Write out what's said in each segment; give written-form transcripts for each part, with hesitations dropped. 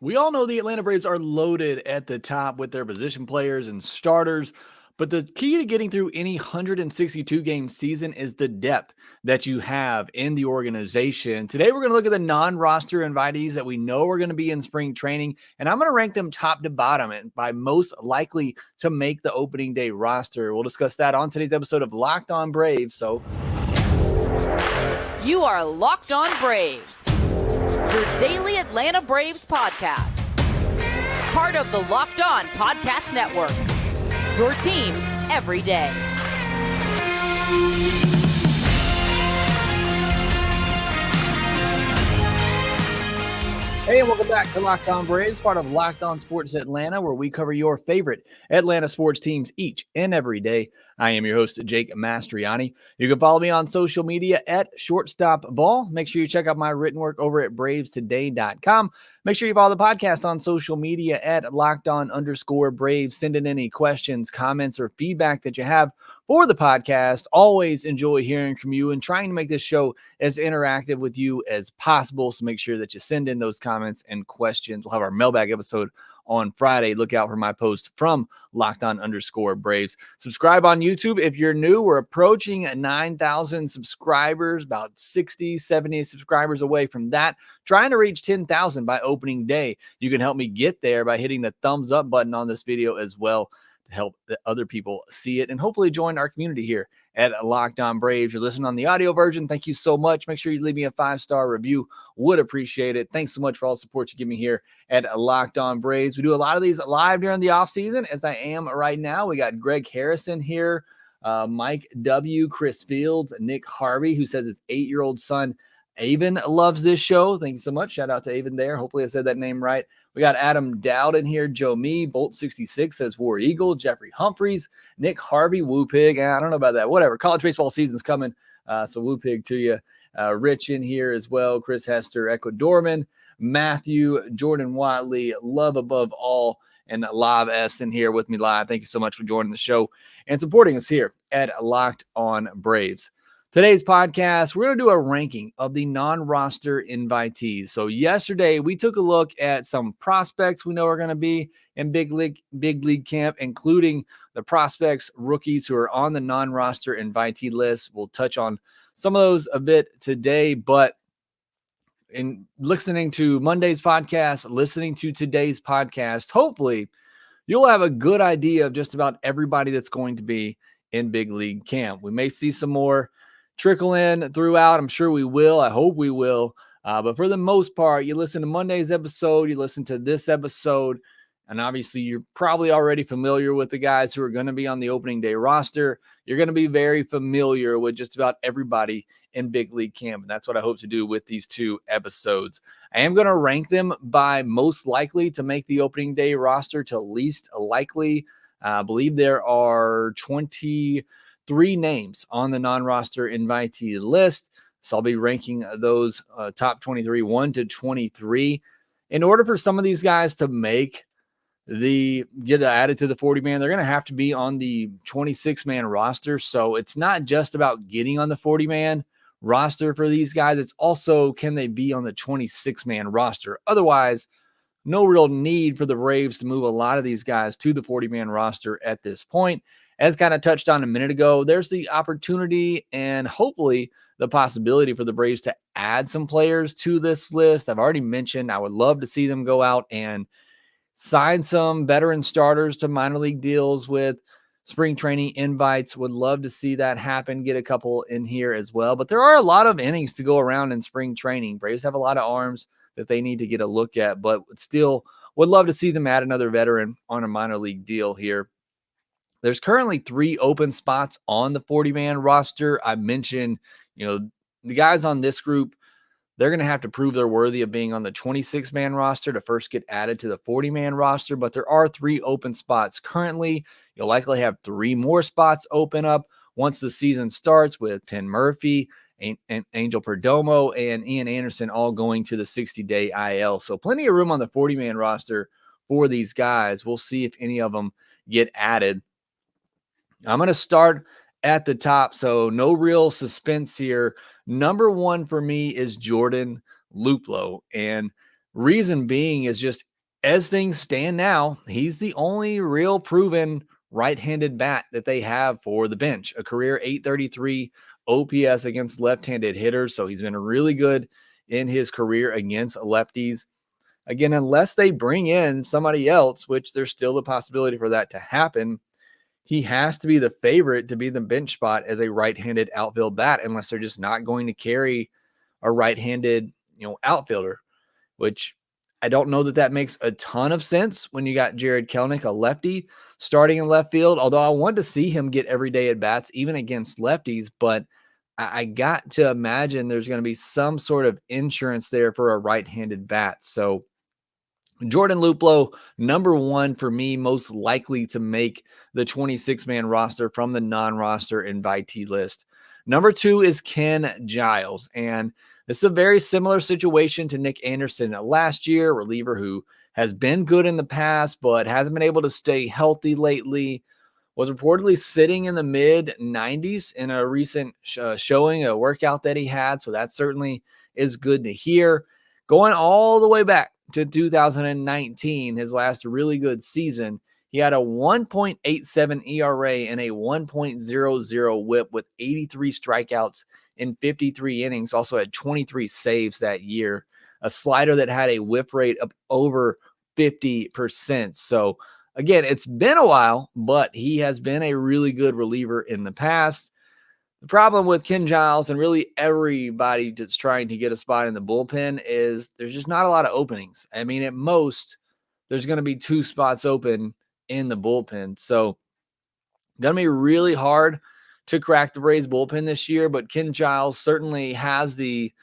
We all know the Atlanta Braves are loaded at the top with their position players and starters, but the key to getting through any 162 game season is the depth that you have in the organization. Today, we're going to look at the non-roster invitees that we know are going to be in spring training, and I'm going to rank them top to bottom and by most likely to make the opening day roster. We'll discuss that on today's episode of Locked On Braves. So, you are Locked On Braves, your daily Atlanta Braves podcast. Part of the Locked On Podcast Network, your team every day. Hey, and welcome back to Locked On Braves, part of Locked On Sports Atlanta, where we cover your favorite Atlanta sports teams each and every day. I am your host, Jake Mastriani. You can follow me on social media at ShortstopBall. Make sure you check out my written work over at BravesToday.com. Make sure you follow the podcast on social media at LockedOn_Braves. Send in any questions, comments, or feedback that you have for the podcast. Always enjoy hearing from you and trying to make this show as interactive with you as possible. So make sure that you send in those comments and questions. We'll have our mailbag episode on Friday. Look out for my post from LockedOn_Braves. Subscribe on YouTube if you're new. We're approaching 9,000 subscribers, about 60, 70 subscribers away from that. Trying to reach 10,000 by opening day. You can help me get there by hitting the thumbs up button on this video as well, to help the other people see it and hopefully join our community here at Locked On Braves. You're listening on the audio version. Thank you so much. Make sure you leave me a 5-star review. Would appreciate it. Thanks so much for all the support you give me here at Locked On Braves. We do a lot of these live during the offseason, as I am right now. We got Greg Harrison here, Mike W., Chris Fields, Nick Harvey, who says his 8-year-old son Avon loves this show. Thank you so much. Shout out to Avon there. Hopefully I said that name right. We got Adam Dowd in here, Joe Me, Bolt66 says War Eagle, Jeffrey Humphreys, Nick Harvey, Woo Pig. I don't know about that. Whatever. College baseball season's coming. So Woo Pig to you. Rich in here as well. Chris Hester, Ecuadorman, Matthew, Jordan Watley, Love Above All, and Live S in here with me live. Thank you so much for joining the show and supporting us here at Locked On Braves. Today's podcast, we're going to do a ranking of the non-roster invitees. So yesterday, we took a look at some prospects we know are going to be in big league camp, including the prospects, rookies who are on the non-roster invitee list. We'll touch on some of those a bit today, but in listening to Monday's podcast, listening to today's podcast, hopefully you'll have a good idea of just about everybody that's going to be in big league camp. We may see some more trickle in throughout. I'm sure we will. I hope we will. But for the most part, you listen to Monday's episode, you listen to this episode, and obviously you're probably already familiar with the guys who are going to be on the opening day roster. You're going to be very familiar with just about everybody in big league camp. And that's what I hope to do with these two episodes. I am going to rank them by most likely to make the opening day roster to least likely. I believe there are 23 names on the non-roster invitee list. So I'll be ranking those top 23, 1 to 23. In order for some of these guys to get added to the 40-man, they're going to have to be on the 26-man roster. So it's not just about getting on the 40-man roster for these guys. It's also, can they be on the 26-man roster? Otherwise, no real need for the Braves to move a lot of these guys to the 40-man roster at this point. As kind of touched on a minute ago, there's the opportunity and hopefully the possibility for the Braves to add some players to this list. I've already mentioned I would love to see them go out and sign some veteran starters to minor league deals with spring training invites. Would love to see that happen, get a couple in here as well. But there are a lot of innings to go around in spring training. Braves have a lot of arms that they need to get a look at, but still would love to see them add another veteran on a minor league deal here. There's currently 3 open spots on the 40-man roster. I mentioned, the guys on this group, they're going to have to prove they're worthy of being on the 26-man roster to first get added to the 40-man roster, but there are 3 open spots currently. You'll likely have 3 more spots open up once the season starts, with Penn Murphy, Angel Perdomo, and Ian Anderson all going to the 60-day IL. So plenty of room on the 40-man roster for these guys. We'll see if any of them get added. I'm going to start at the top, so no real suspense here. Number 1 for me is Jordan Luplow, and reason being is just as things stand now, he's the only real proven right-handed bat that they have for the bench. A career 833 OPS against left-handed hitters, so he's been really good in his career against lefties. Again, unless they bring in somebody else, which there's still a possibility for that to happen, he has to be the favorite to be the bench spot as a right-handed outfield bat, unless they're just not going to carry a right-handed, outfielder, which I don't know that makes a ton of sense when you got Jared Kelenic, a lefty, starting in left field. Although I want to see him get everyday at bats, even against lefties, but I got to imagine there's going to be some sort of insurance there for a right-handed bat. So Jordan Luplow, number one for me, most likely to make the 26-man roster from the non-roster invitee list. Number two is Ken Giles, and this is a very similar situation to Nick Anderson last year, reliever who has been good in the past but hasn't been able to stay healthy lately. Was reportedly sitting in the mid-90s in a recent showing, a workout that he had, so that certainly is good to hear. Going all the way back to 2019, his last really good season, he had a 1.87 ERA and a 1.00 whip with 83 strikeouts in 53 innings. Also had 23 saves that year. A slider that had a whip rate of over 50%. So again, it's been a while, but he has been a really good reliever in the past. The problem with Ken Giles and really everybody that's trying to get a spot in the bullpen is there's just not a lot of openings. I mean, at most, there's going to be 2 spots open in the bullpen. So going to be really hard to crack the Braves bullpen this year, but Ken Giles certainly has the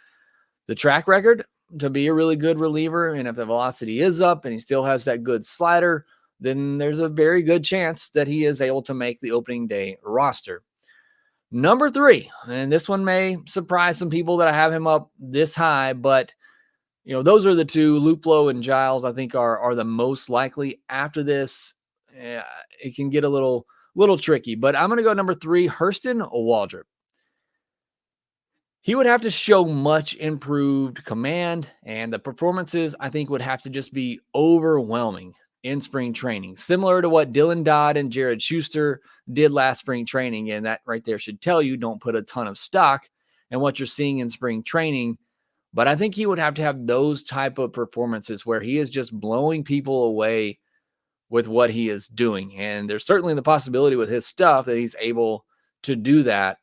track record to be a really good reliever. And if the velocity is up and he still has that good slider, then there's a very good chance that he is able to make the opening day roster. Number 3, and this one may surprise some people that I have him up this high, but those are the two, Luplow and Giles, I think are the most likely. After this, it can get a little tricky, but I'm going to go number 3, Hurston Waldrep. He would have to show much improved command, and the performances, I think, would have to just be overwhelming in spring training, similar to what Dylan Dodd and Jared Schuster did last spring training. And that right there should tell you don't put a ton of stock in what you're seeing in spring training. But I think he would have to have those type of performances where he is just blowing people away with what he is doing. And there's certainly the possibility with his stuff that he's able to do that.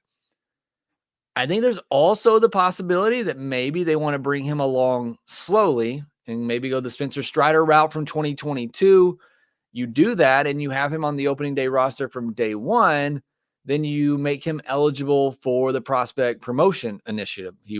I think there's also the possibility that maybe they want to bring him along slowly and maybe go the Spencer Strider route from 2022. You do that and you have him on the opening day roster from day one, then you make him eligible for the prospect promotion initiative. He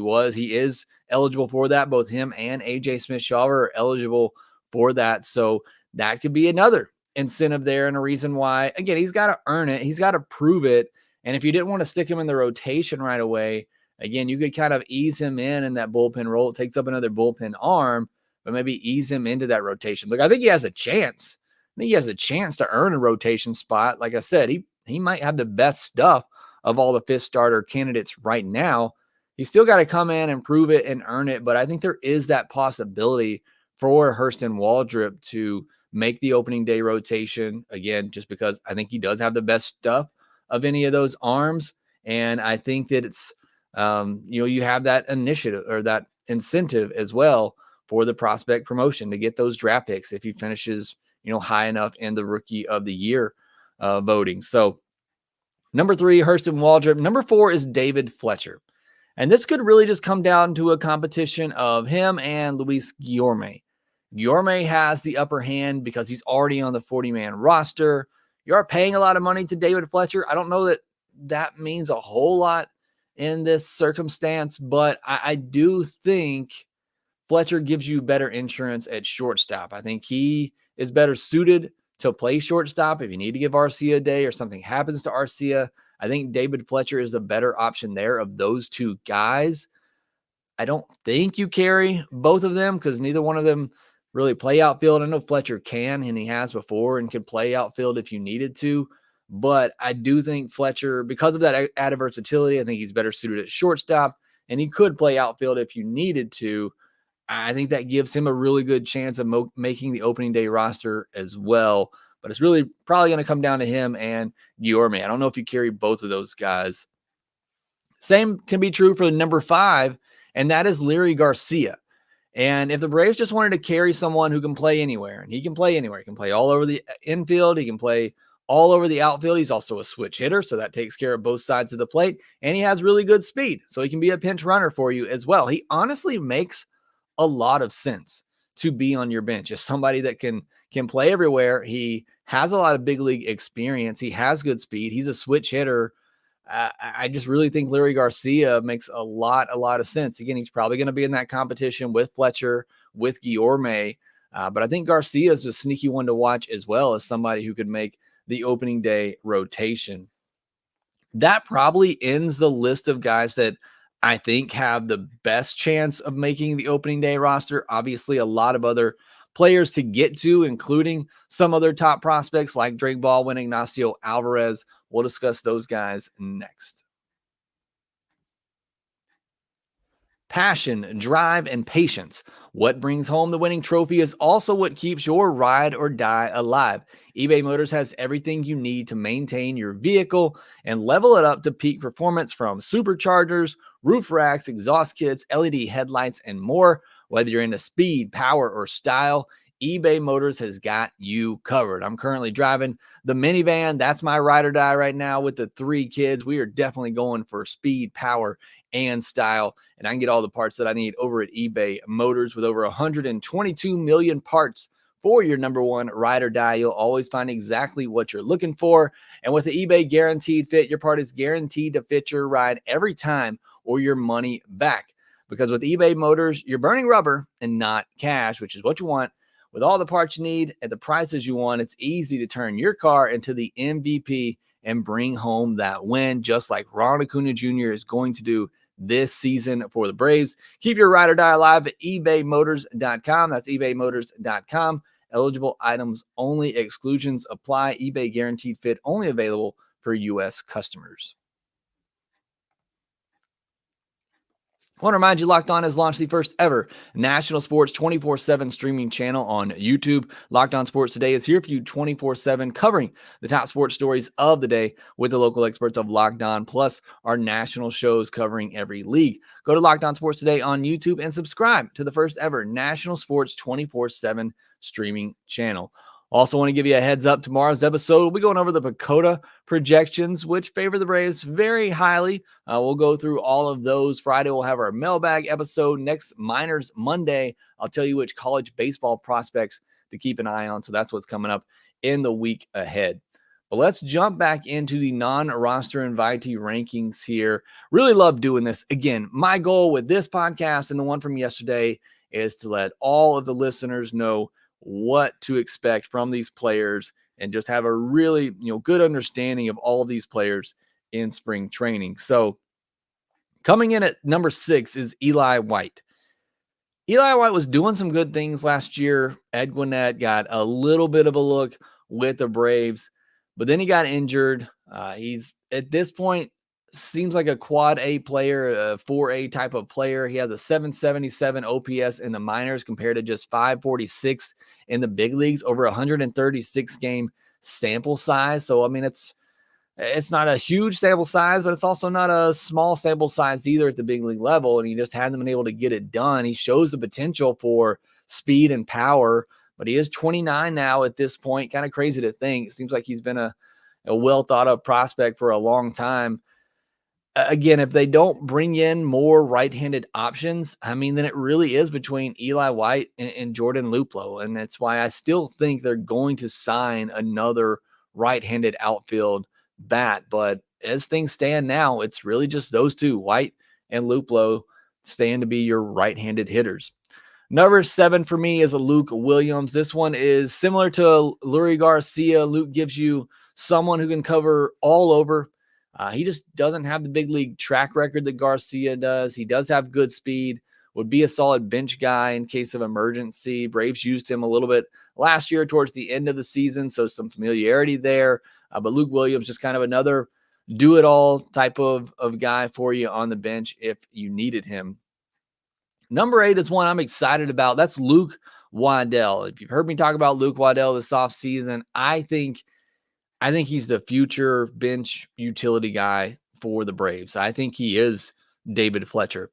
is eligible for that. Both him and AJ Smith-Shawver are eligible for that. So that could be another incentive there and a reason why, again, he's got to earn it. He's got to prove it. And if you didn't want to stick him in the rotation right away, again, you could kind of ease him in that bullpen role. It takes up another bullpen arm, but maybe ease him into that rotation. Look, I think he has a chance. I think he has a chance to earn a rotation spot. Like I said, he might have the best stuff of all the 5th starter candidates right now. He's still got to come in and prove it and earn it, but I think there is that possibility for Hurston Waldrep to make the opening day rotation, again, just because I think he does have the best stuff of any of those arms. And I think that it's, you have that initiative or that incentive as well for the prospect promotion to get those draft picks if he finishes, high enough in the rookie of the year voting. So number 3, Hurston Waldrep. Number 4 is David Fletcher. And this could really just come down to a competition of him and Luis Guillorme. Guillorme has the upper hand because he's already on the 40-man roster. You are paying a lot of money to David Fletcher. I don't know that means a whole lot in this circumstance, but I do think Fletcher gives you better insurance at shortstop. I think he is better suited to play shortstop if you need to give Arcia a day or something happens to Arcia. I think David Fletcher is the better option there of those two guys. I don't think you carry both of them because neither one of them really play outfield. I know Fletcher can, and he has before, and can play outfield if you needed to. But I do think Fletcher, because of that added versatility, I think he's better suited at shortstop, and he could play outfield if you needed to. I think that gives him a really good chance of making the opening day roster as well. But it's really probably going to come down to him and Guillorme. I don't know if you carry both of those guys. Same can be true for the number 5, and that is Leury Garcia. And if the Braves just wanted to carry someone who can play anywhere, and he can play anywhere, he can play all over the infield, he can play all over the outfield. He's also a switch hitter, so that takes care of both sides of the plate. And he has really good speed, so he can be a pinch runner for you as well. He honestly makes a lot of sense to be on your bench as somebody that can play everywhere. He has a lot of big league experience. He has good speed. He's a switch hitter. I just really think Leury Garcia makes a lot of sense. Again, he's probably going to be in that competition with Fletcher, with Guillorme. But I think Garcia is a sneaky one to watch as well as somebody who could make the opening day rotation. That probably ends the list of guys that I think have the best chance of making the opening day roster. Obviously, a lot of other players to get to, including some other top prospects like Drake Baldwin, Nacho Alvarez. We'll discuss those guys next. Passion, drive, and patience. What brings home the winning trophy is also what keeps your ride or die alive. eBay Motors has everything you need to maintain your vehicle and level it up to peak performance, from superchargers, roof racks, exhaust kits, LED headlights, and more. Whether you're into speed, power, or style, eBay Motors has got you covered. I'm currently driving the minivan. That's my ride or die right now with the 3 kids. We are definitely going for speed, power, and style. And I can get all the parts that I need over at eBay Motors. With over 122 million parts for your number one ride or die, you'll always find exactly what you're looking for. And with the eBay Guaranteed Fit, your part is guaranteed to fit your ride every time or your money back. Because with eBay Motors, you're burning rubber and not cash, which is what you want. With all the parts you need at the prices you want, it's easy to turn your car into the MVP and bring home that win, just like Ron Acuna Jr. is going to do this season for the Braves. Keep your ride or die alive at ebaymotors.com. That's ebaymotors.com. Eligible items only. Exclusions apply. eBay Guaranteed Fit only available for U.S. customers. I want to remind you, Locked On has launched the first ever national sports 24/7 streaming channel on YouTube. Locked On Sports Today is here for you 24/7, covering the top sports stories of the day with the local experts of Locked On, plus our national shows covering every league. Go to Locked On Sports Today on YouTube and subscribe to the first ever national sports 24/7 streaming channel. Also want to give you a heads up, tomorrow's episode, we'll be going over the PECOTA projections, which favor the Braves very highly. We'll go through all of those. Friday, we'll have our mailbag episode. Next, Minors Monday, I'll tell you which college baseball prospects to keep an eye on. So that's what's coming up in the week ahead. But let's jump back into the non-roster invitee rankings here. Really love doing this. Again, my goal with this podcast and the one from yesterday is to let all of the listeners know what to expect from these players and just have a really, good understanding of all of these players in spring training. So coming in at number 6 is Eli White. Eli White was doing some good things last year. Ed Gwinnett got a little bit of a look with the Braves, but then he got injured. He's at this point seems like a quad A player, a 4A type of player. He has a 777 OPS in the minors compared to just 546 in the big leagues, over 136 game sample size. So, I mean, it's not a huge sample size, but it's also not a small sample size either at the big league level. And he just hasn't been able to get it done. He shows the potential for speed and power, but he is 29 now at this point. Kind of crazy to think. It seems like he's been a well thought of prospect for a long time. Again, if they don't bring in more right-handed options, I mean, then it really is between Eli White and Jordan Luplow. And that's why I still think they're going to sign another right-handed outfield bat. But as things stand now, it's really just those two, White and Luplow, stand to be your right-handed hitters. Number 7 for me is a Luke Williams. This one is similar to Leury Garcia. Luke gives you someone who can cover all over. He just doesn't have the big league track record that Garcia does. He does have good speed, would be a solid bench guy in case of emergency. Braves used him a little bit last year towards the end of the season, so some familiarity there. But Luke Williams, just kind of another do-it-all type of guy for you on the bench if you needed him. Number 8 is one I'm excited about. That's Luke Wadell. If you've heard me talk about Luke Wadell this offseason, I think he's the future bench utility guy for the Braves. I think he is David Fletcher.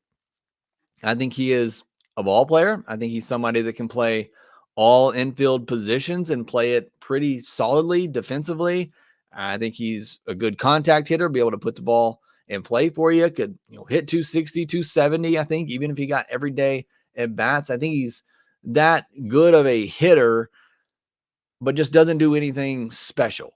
I think he is a ball player. I think he's somebody that can play all infield positions and play it pretty solidly defensively. I think he's a good contact hitter, be able to put the ball in play for you. Could hit 260, 270, I think, even if he got every day at bats. I think he's that good of a hitter, but just doesn't do anything special.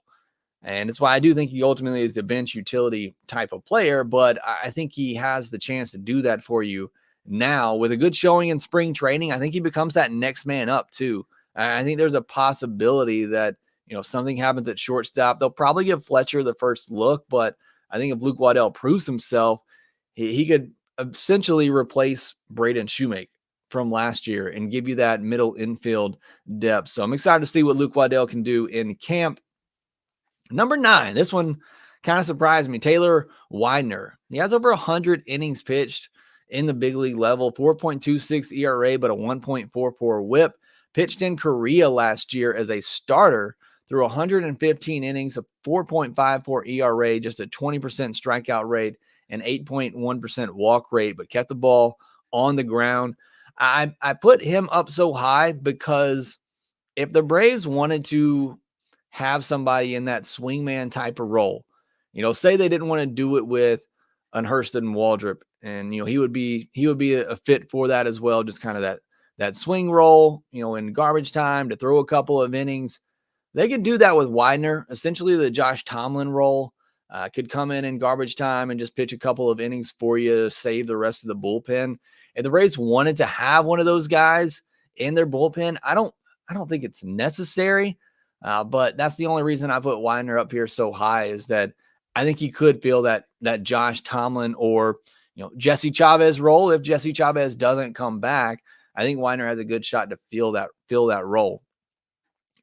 And it's why I do think he ultimately is the bench utility type of player, but I think he has the chance to do that for you now with a good showing in spring training. I think he becomes that next man up too. I think there's a possibility that, something happens at shortstop. They'll probably give Fletcher the first look, but I think if Luke Wadell proves himself, he could essentially replace Braden Shoemake from last year and give you that middle infield depth. So I'm excited to see what Luke Wadell can do in camp. Number 9, this one kind of surprised me. Taylor Woerner. He has over 100 innings pitched in the big league level, 4.26 ERA, but a 1.44 whip. Pitched in Korea last year as a starter through 115 innings, a 4.54 ERA, just a 20% strikeout rate, and 8.1% walk rate, but kept the ball on the ground. I put him up so high because if the Braves wanted to have somebody in that swingman type of role, say they didn't want to do it with an Hurston Waldrep, and he would be a fit for that as well, just kind of that swing role, in garbage time to throw a couple of innings. They could do that with Woerner, essentially the Josh Tomlin role. Could come in garbage time and just pitch a couple of innings for you to save the rest of the bullpen. If the Braves wanted to have one of those guys in their bullpen, I don't think it's necessary. But that's the only reason I put Woerner up here so high, is that I think he could fill that Josh Tomlin or Jesse Chavez role. If Jesse Chavez doesn't come back, I think Woerner has a good shot to fill that role.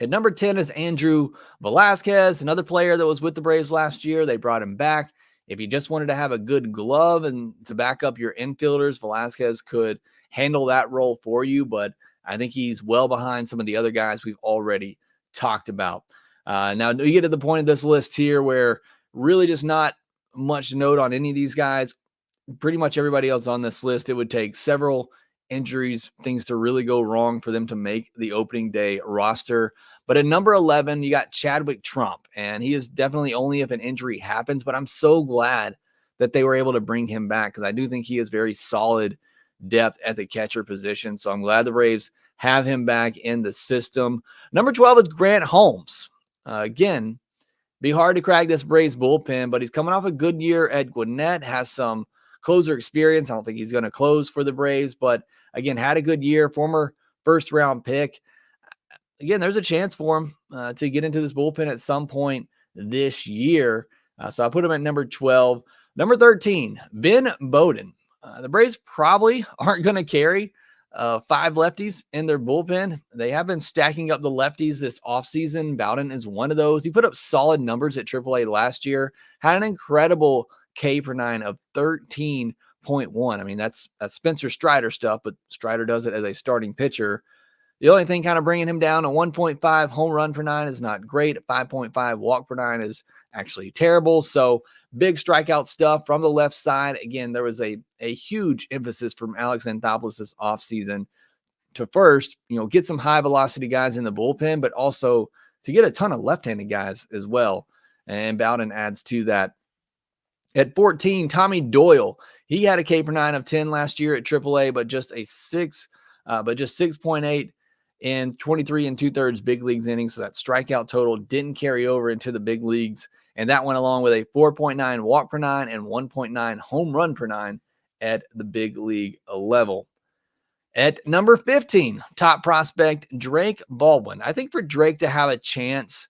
At number 10 is Andrew Velasquez, another player that was with the Braves last year. They brought him back. If you just wanted to have a good glove and to back up your infielders, Velasquez could handle that role for you, but I think he's well behind some of the other guys we've already talked about. Now, you get to the point of this list here where really just not much to note on any of these guys. Pretty much everybody else on this list, it would take several injuries, things to really go wrong for them to make the opening day roster. But at number 11, you got Chadwick Trump, and he is definitely only if an injury happens, but I'm so glad that they were able to bring him back because I do think he is very solid depth at the catcher position. So I'm glad the Braves have him back in the system. Number 12 is Grant Holmes. Again, be hard to crack this Braves bullpen, but he's coming off a good year at Gwinnett, has some closer experience. I don't think he's going to close for the Braves, but again, had a good year, former first-round pick. Again, there's a chance for him to get into this bullpen at some point this year. So I put him at number 12. Number 13, Ben Bowden. The Braves probably aren't going to carry 5 lefties in their bullpen. They have been stacking up the lefties this offseason. Bowden is one of those. He put up solid numbers at AAA last year, had an incredible K per 9 of 13.1. I mean, that's Spencer Strider stuff, but Strider does it as a starting pitcher. The only thing kind of bringing him down, a 1.5 home run per 9 is not great. A 5.5 walk per 9 is actually terrible. So big strikeout stuff from the left side. Again, there was a huge emphasis from Alex Anthopoulos this offseason to first, get some high velocity guys in the bullpen, but also to get a ton of left-handed guys as well. And Bowden adds to that. At 14, Tommy Doyle. He had a K per 9 of 10 last year at AAA, but just 6.8 in 23 2/3 big leagues innings. So that strikeout total didn't carry over into the big leagues. And that went along with a 4.9 walk per 9 and 1.9 home run per 9 at the big league level. At number 15, top prospect, Drake Baldwin. I think for Drake to have a chance,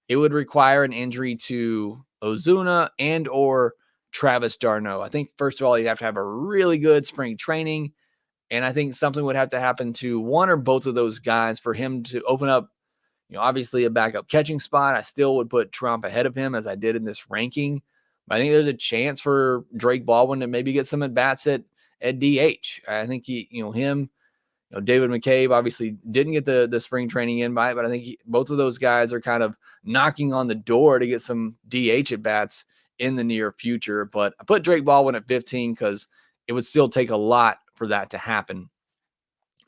it would require an injury to Ozuna and or Travis d'Arnaud. I think, first of all, you'd have to have a really good spring training. And I think something would have to happen to one or both of those guys for him to open up, obviously a backup catching spot. I still would put Trump ahead of him as I did in this ranking. But I think there's a chance for Drake Baldwin to maybe get some at-bats at at DH. I think him, David McCabe obviously didn't get the spring training invite, but I think both of those guys are kind of knocking on the door to get some DH at bats in the near future. But I put Drake Baldwin at 15 because it would still take a lot for that to happen.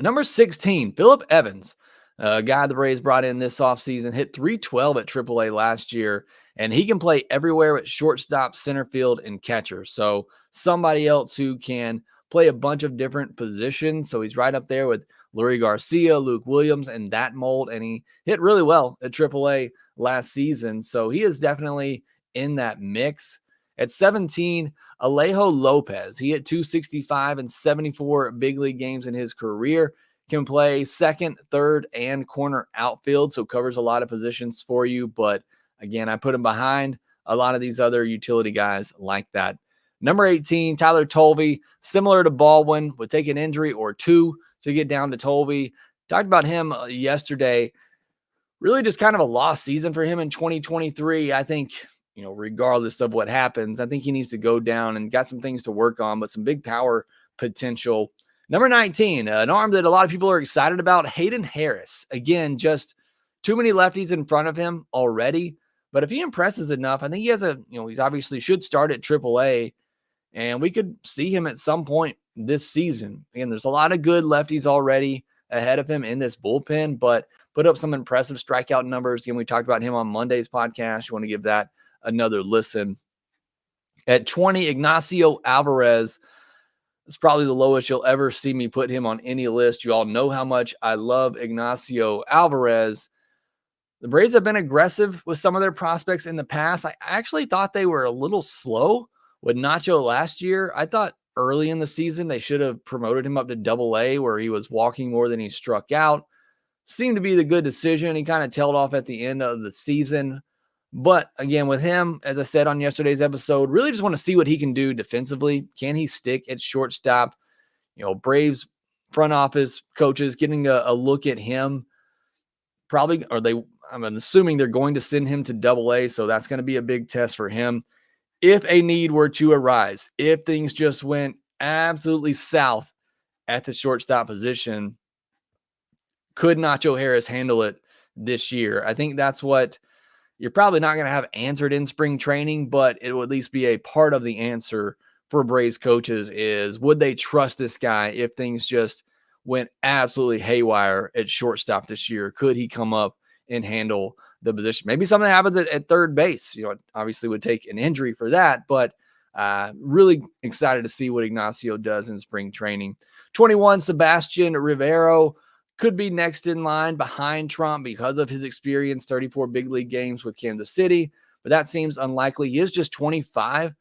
Number 16, Phillip Evans, a guy the Braves brought in this offseason, hit .312 at AAA last year, and he can play everywhere at shortstop, center field, and catcher. So somebody else who can play a bunch of different positions. So he's right up there with Leury Garcia, Luke Williams, and that mold, and he hit really well at AAA last season. So he is definitely in that mix. At 17, Alejo Lopez. He hit .265 in 74 big league games in his career. Can play second, third, and corner outfield, so covers a lot of positions for you. But again, I put him behind a lot of these other utility guys like that. Number 18, Tyler Tolvey. Similar to Baldwin, would take an injury or two to get down to Tolvey. Talked about him yesterday. Really just kind of a lost season for him in 2023. I think, regardless of what happens, I think he needs to go down and got some things to work on, but some big power potential. Number 19, an arm that a lot of people are excited about, Hayden Harris. Again, just too many lefties in front of him already. But if he impresses enough, I think he has he's obviously should start at AAA, and we could see him at some point this season. Again, there's a lot of good lefties already ahead of him in this bullpen, but put up some impressive strikeout numbers. Again, we talked about him on Monday's podcast. You want to give that another listen. At 20, Ignacio Alvarez. It's probably the lowest you'll ever see me put him on any list. You all know how much I love Ignacio Alvarez. The Braves have been aggressive with some of their prospects in the past. I actually thought they were a little slow with Nacho last year. I thought early in the season they should have promoted him up to AA, where he was walking more than he struck out. Seemed to be the good decision. He kind of tailed off at the end of the season. But again, with him, as I said on yesterday's episode, really just want to see what he can do defensively. Can he stick at shortstop? Braves front office coaches getting a look at him. I'm assuming they're going to send him to AA, so that's going to be a big test for him. If a need were to arise, if things just went absolutely south at the shortstop position, could Nacho Harris handle it this year? I think that's what you're probably not going to have answered in spring training, but it will at least be a part of the answer for Braves coaches is, would they trust this guy if things just went absolutely haywire at shortstop this year? Could he come up and handle the position? Maybe something happens at third base. It obviously would take an injury for that, but really excited to see what Ignacio does in spring training. 21, Sebastian Rivero. Could be next in line behind Trump because of his experience, 34 big league games with Kansas City, but that seems unlikely. He is just 25,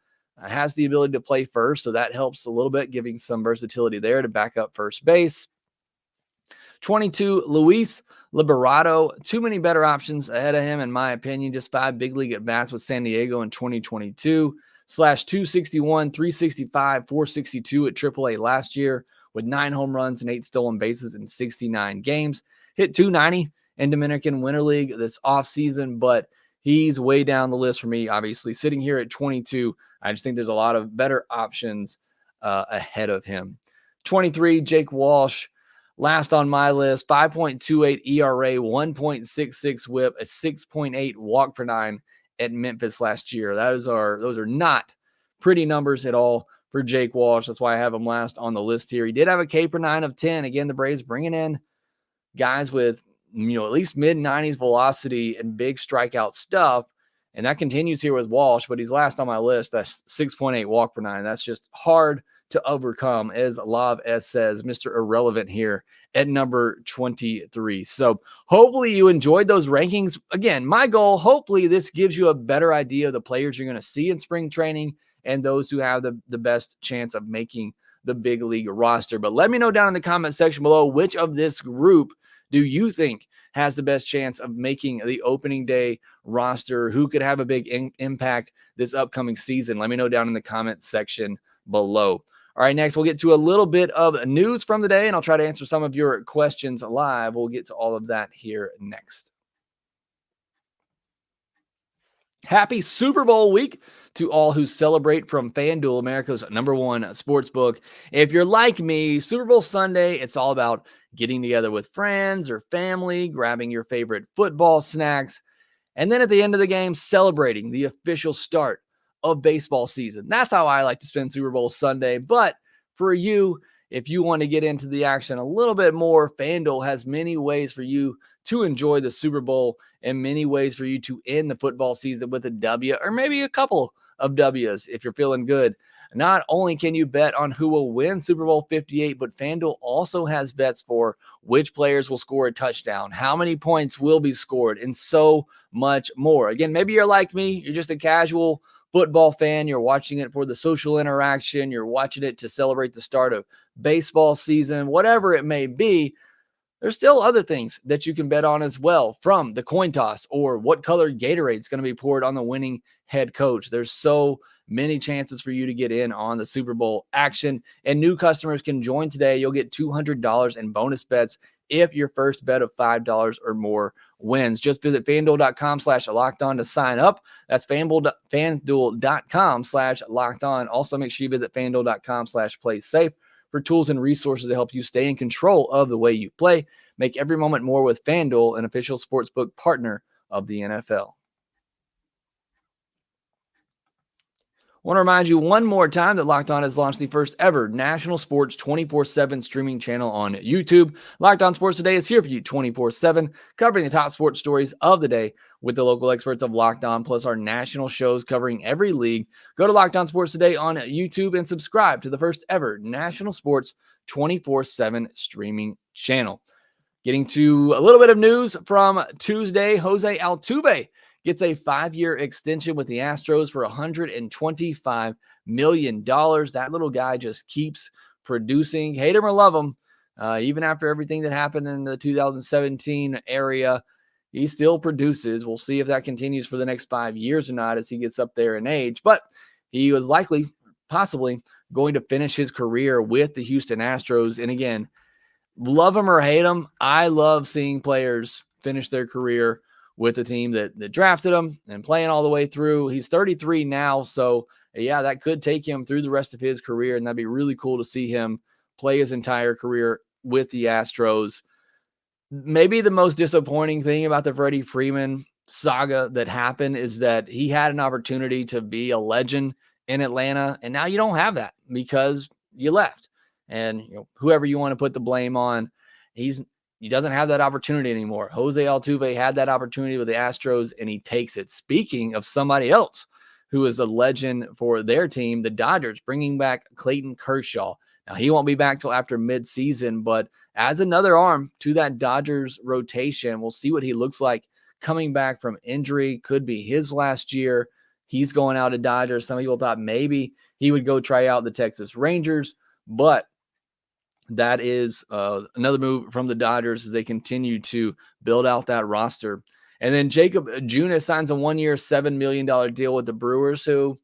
has the ability to play first, so that helps a little bit, giving some versatility there to back up first base. 22, Luis Liberato. Too many better options ahead of him, in my opinion. Just 5 big league at-bats with San Diego in 2022, /261, 365, 462 at AAA last year, with 9 home runs and 8 stolen bases in 69 games. Hit .290 in Dominican Winter League this offseason, but he's way down the list for me, obviously. Sitting here at 22, I just think there's a lot of better options ahead of him. 23, Jake Walsh. Last on my list, 5.28 ERA, 1.66 whip, a 6.8 walk per nine at Memphis last year. Those are not pretty numbers at all for Jake Walsh. That's why I have him last on the list here. He did have a K per 9 of 10. Again, the Braves bringing in guys with, at least mid-90s velocity and big strikeout stuff. And that continues here with Walsh, but he's last on my list. That's 6.8 walk per 9. That's just hard to overcome, as Lav S says, Mr. Irrelevant here at number 23. So hopefully you enjoyed those rankings. Again, my goal, hopefully this gives you a better idea of the players you're going to see in spring training and those who have the best chance of making the big league roster. But let me know down in the comment section below, which of this group do you think has the best chance of making the opening day roster? Who could have a big impact this upcoming season? Let me know down in the comment section below. All right, next we'll get to a little bit of news from the day, and I'll try to answer some of your questions live. We'll get to all of that here next. Happy Super Bowl week to all who celebrate from FanDuel, America's #1 sportsbook. If you're like me, Super Bowl Sunday, it's all about getting together with friends or family, grabbing your favorite football snacks, and then at the end of the game, celebrating the official start of baseball season. That's how I like to spend Super Bowl Sunday. But for you, if you want to get into the action a little bit more, FanDuel has many ways for you to enjoy the Super Bowl and many ways for you to end the football season with a W or maybe a couple of W's if you're feeling good. Not only can you bet on who will win Super Bowl 58, but FanDuel also has bets for which players will score a touchdown, how many points will be scored, and so much more. Again, maybe you're like me, you're just a casual football fan, you're watching it for the social interaction, you're watching it to celebrate the start of baseball season, whatever it may be. There's still other things that you can bet on as well, from the coin toss or what color Gatorade is going to be poured on the winning head coach. There's so many chances for you to get in on the Super Bowl action, and new customers can join today. You'll get $200 in bonus bets if your first bet of $5 or more wins. Just visit FanDuel.com/lockedon to sign up. That's FanDuel.com/lockedon. Also, make sure you visit FanDuel.com/playsafe for tools and resources to help you stay in control of the way you play. Make every moment more with FanDuel, an official sportsbook partner of the NFL. I want to remind you one more time that Locked On has launched the first ever national sports 24/7 streaming channel on YouTube. Locked On Sports Today is here for you 24/7, covering the top sports stories of the day with the local experts of Locked On, plus our national shows covering every league. Go to Locked On Sports Today on YouTube and subscribe to the first ever national sports 24/7 streaming channel. Getting to a little bit of news from Tuesday, Jose Altuve gets a 5-year extension with the Astros for $125 million. That little guy just keeps producing. Hate him or love him, even after everything that happened in the 2017 area, he still produces. We'll see if that continues for the next 5 years or not as he gets up there in age. But he was possibly going to finish his career with the Houston Astros. And again, love him or hate him, I love seeing players finish their career with the team that drafted him and playing all the way through. He's 33 now, so yeah, that could take him through the rest of his career, and that'd be really cool to see him play his entire career with the Astros. Maybe the most disappointing thing about the Freddie Freeman saga that happened is that he had an opportunity to be a legend in Atlanta, and now you don't have that because you left. And whoever you want to put the blame on, he doesn't have that opportunity anymore. Jose Altuve had that opportunity with the Astros, and he takes it. Speaking of somebody else who is a legend for their team, the Dodgers, bringing back Clayton Kershaw. Now, he won't be back till after midseason, but as another arm to that Dodgers rotation, we'll see what he looks like coming back from injury. Could be his last year. He's going out to Dodgers. Some people thought maybe he would go try out the Texas Rangers, but that is another move from the Dodgers as they continue to build out that roster. And then Jacob Junis signs a 1-year, $7 million deal with the Brewers, who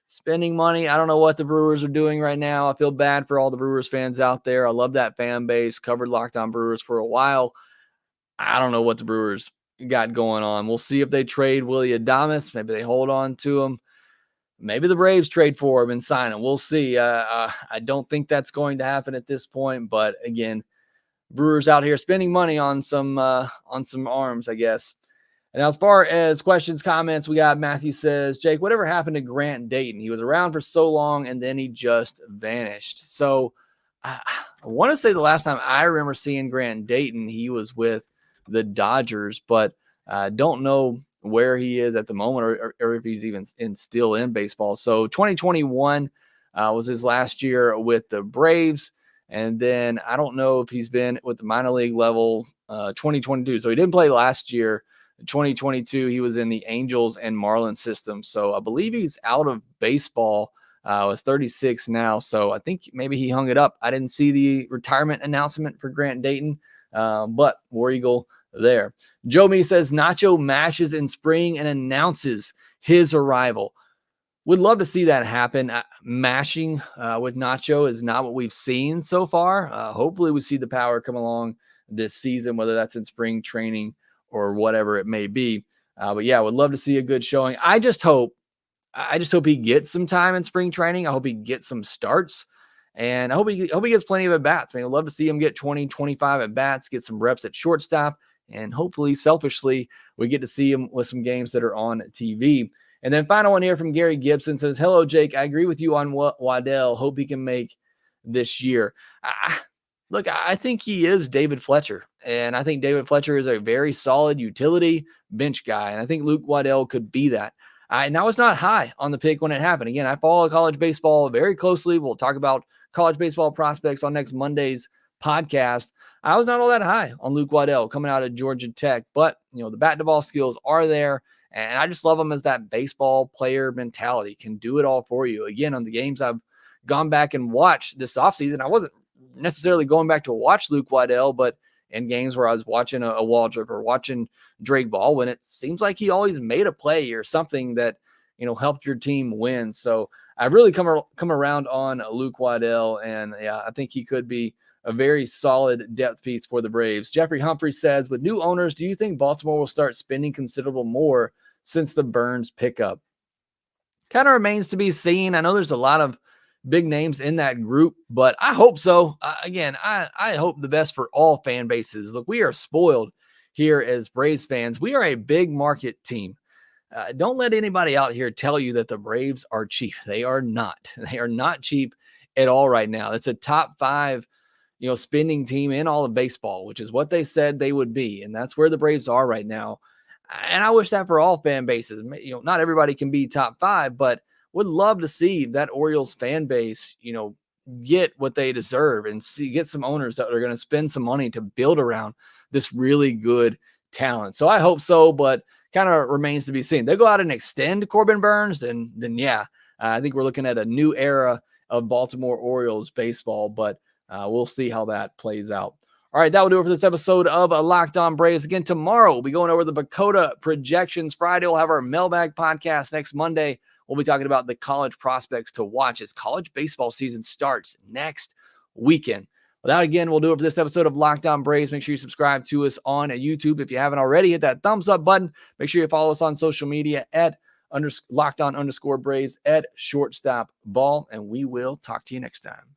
spending money. I don't know what the Brewers are doing right now. I feel bad for all the Brewers fans out there. I love that fan base. Covered Locked On Brewers for a while. I don't know what the Brewers got going on. We'll see if they trade Willy Adames. Maybe they hold on to him. Maybe the Braves trade for him and sign him. We'll see. I don't think that's going to happen at this point. But again, Brewers out here spending money on some arms, I guess. And as far as questions, comments, we got Matthew says, Jake, whatever happened to Grant Dayton? He was around for so long and then he just vanished. So I want to say the last time I remember seeing Grant Dayton, he was with the Dodgers, but I don't know where he is at the moment or if he's even still in baseball. So 2021 was his last year with the Braves. And then I don't know if he's been with the minor league level 2022. So he didn't play last year. 2022, he was in the Angels and Marlins system. So I believe he's out of baseball. Was 36 now. So I think maybe he hung it up. I didn't see the retirement announcement for Grant Dayton, but War Eagle there. Joe Me says Nacho mashes in spring and announces his arrival. Would love to see that happen. Mashing with Nacho is not what we've seen so far. Hopefully we see the power come along this season, whether that's in spring training or whatever it may be. But yeah, would love to see a good showing. I just hope, I just hope he gets some time in spring training. I hope he gets some starts. And I hope he gets plenty of at-bats. I mean, I'd love to see him get 20, 25 at-bats, get some reps at shortstop, and hopefully, selfishly, we get to see him with some games that are on TV. And then final one here from Gary Gibson says, hello, Jake. I agree with you on Wadell. Hope he can make this year. Look, I think he is David Fletcher, and I think David Fletcher is a very solid utility bench guy, and I think Luke Wadell could be that. And I was not high on the pick when it happened. Again, I follow college baseball very closely. We'll talk about college baseball prospects on next Monday's podcast. I was not all that high on Luke Wadell coming out of Georgia Tech, but the bat to ball skills are there, and I just love him as that baseball player mentality, can do it all for you. Again, on the games I've gone back and watched this offseason, I wasn't necessarily going back to watch Luke Wadell, but in games where I was watching a Waldrep or watching Drake Baldwin, it seems like he always made a play or something that helped your team win. So I've really come around on Luke Wadell, and yeah, I think he could be a very solid depth piece for the Braves. Jeffrey Humphrey says, with new owners, do you think Baltimore will start spending considerable more since the Burns pickup? Kind of remains to be seen. I know there's a lot of big names in that group, but I hope so. Again, I hope the best for all fan bases. Look, we are spoiled here as Braves fans. We are a big market team. Don't let anybody out here tell you that the Braves are cheap. They are not. They are not cheap at all right now. It's a top 5, spending team in all of baseball, which is what they said they would be. And that's where the Braves are right now. And I wish that for all fan bases. Not everybody can be top 5, but would love to see that Orioles fan base, get what they deserve and get some owners that are going to spend some money to build around this really good talent. So I hope so, but kind of remains to be seen. They go out and extend Corbin Burns, then yeah, I think we're looking at a new era of Baltimore Orioles baseball, but we'll see how that plays out. All right, that will do it for this episode of Locked On Braves. Again, tomorrow we'll be going over the Bakota projections. Friday we'll have our mailbag podcast. Next Monday we'll be talking about the college prospects to watch as college baseball season starts next weekend. Well, that again will do it for this episode of Locked On Braves. Make sure you subscribe to us on YouTube. If you haven't already, hit that thumbs up button. Make sure you follow us on social media at @LockedOn_Braves, @ShortstopBall, and we will talk to you next time.